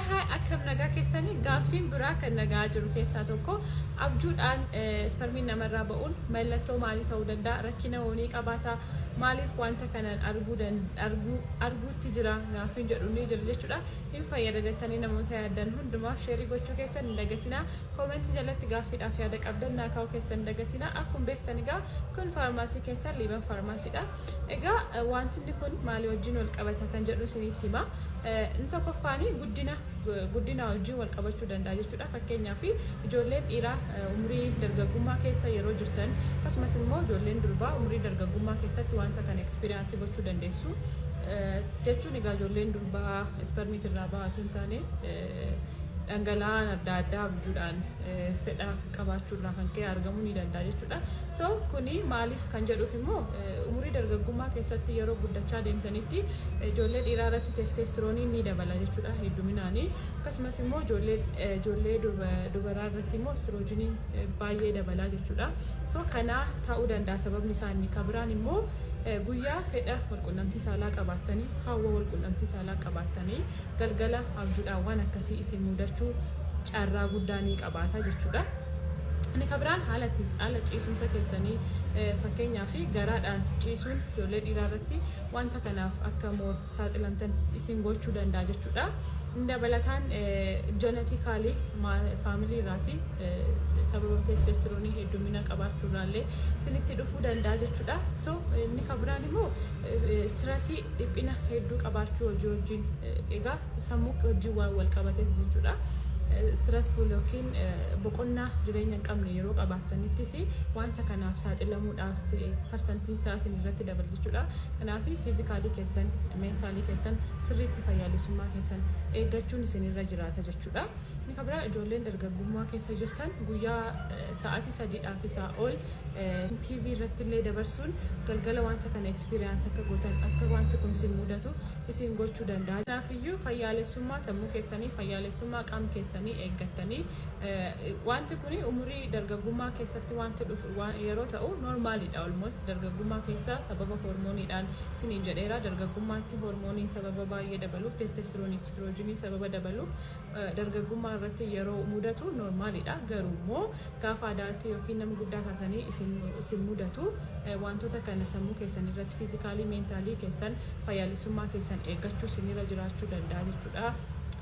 Hai akkam nagaa keessanii gaaffiin biraa kan nagaa jiru keessaa tokko abjuudhaan spermiin namarraa ba'uun mallattoo maalii ta'uu danda'a, rakkina hoonii qabaata, maaliif wanta kanaan arguutti jira gaaffiin jedhu ni jira jechuudha. Hin fayyadattanii namoota yaadan hundumaaf sheerii gochuu keessan hin dagatinaa. Koomentii jalatti gaaffiidhaaf yaada qabdan naa kaa'uu keessan hin dagatinaa. Akkuma beektan egaa kun faarmaasii keessan Liiban faarmaasiidha. Egaa wanti kun maalii wajjin wal qabata kan jedhu isinitti hima. Inni tokkoffaanii guddina wajjin wal qabachuu danda'a jechuudha. Fakkeenyaaf ijoolleen dhiiraa umrii dargaggummaa keessa yeroo jirtan akkasumas immoo ijoolleen durbaa umrii dargaggummaa keessatti wanta kana ekspiriyaansii gochuu dandeessu jechuun egaa ijoolleen durbaa spermiit irraa baatu hin taane dhangala'aan adda addaa abjuudhaan fedha qabaachuurraa kan ka'e argamuu ni danda'a jechuudha. So kuni maaliif kan jedhuuf immoo umurii dargaggummaa keessatti yeroo guddachaa deemtanitti ijoollee dhiiraa irratti testosterooniin ni dabala jechuudha hedduminaanii. Akkasumas immoo ijoollee dubaraa irratti immoo estroojiniin baay'ee dabalaa jechuudha. So kana ta'uu danda'a sababni isaa inni kabiraan immoo guyyaa fedha walqunnamtii saalaa qabaattanii hawwa walqunnamtii saalaa qabaattanii galgala abjuudhaan waan akkasii isin mudachuu carraa guddaa ni qabaata jechuudha. Inni kabiraan haala ciisumsa keessanii fakkeenyaaf garaadhaan ciisuun ijoollee dhiiraa irratti wanta kanaaf akka moor saaxilamtan isin gochuu danda'a jechuudha. Dabalataan jenetikaalii faamilii irraati sababa testosteroonii heddumina qabaachuurraallee isinitti dhufuu danda'a jechuudha. So inni kabiraan immoo stressii dhiphina hedduu qabaachuu wajjin egaa sammuu wajjin waan wal qabates jechuudha. Stressful yookiin boqonnaa jireenya hin qabne yeroo qabaattanittis wanta kanaaf saaxilamuudhaaf parsantiin isaa isin irratti dabala jechuudha. Kanaaf fiizikaalii keessan meentaalii keessan sirriitti fayyaalessummaa keessan eeggachuun isin irra jiraata jechuudha. Inni kabira ijoolleen dargaggummaa keessa jirtan guyyaa sa'aatii 3 isaa ol TV irratti illee dabarsuun galgala wanta kana ekspiriyaans akka gootan akka wanti kun isin mudatu isin gochuu danda'a. Kanaafiyyuu fayyaalessummaa sammuu keessanii fayyaalessummaa qaama keessanii eeggatanii wanti kun umurii dargaggummaa keessatti wanti dhufu yeroo ta'u normaalidha. Almost dargaggummaa keessa sababa hormooniidhaan isiniin jedheera dargaggummaatti hormooniin sababa baay'ee dabaluuf testosteroonii fi estroojinii sababa dabaluuf dargaggummaa irratti yeroo mudatu normaalidha. Garuu immoo gaafa adaaltii yookiin nama guddaa taatanii isin mudatu wantoota kana sammuu keessan irratti fiizikaalii meentaalii keessan fayyaalessummaa keessan eeggachuu isinirra jiraachuu danda'a jechuudha.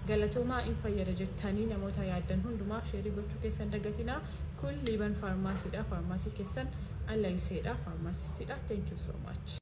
Galatoomaa in fayyada jettanii namoota yaadan hundumaaf sheerii gochuu keessan dagatinaa. Kun Liiban faarmaasiidha. Faarmaasii keessan Allaliseedha. Faarmaasistiidha. Thank you so much.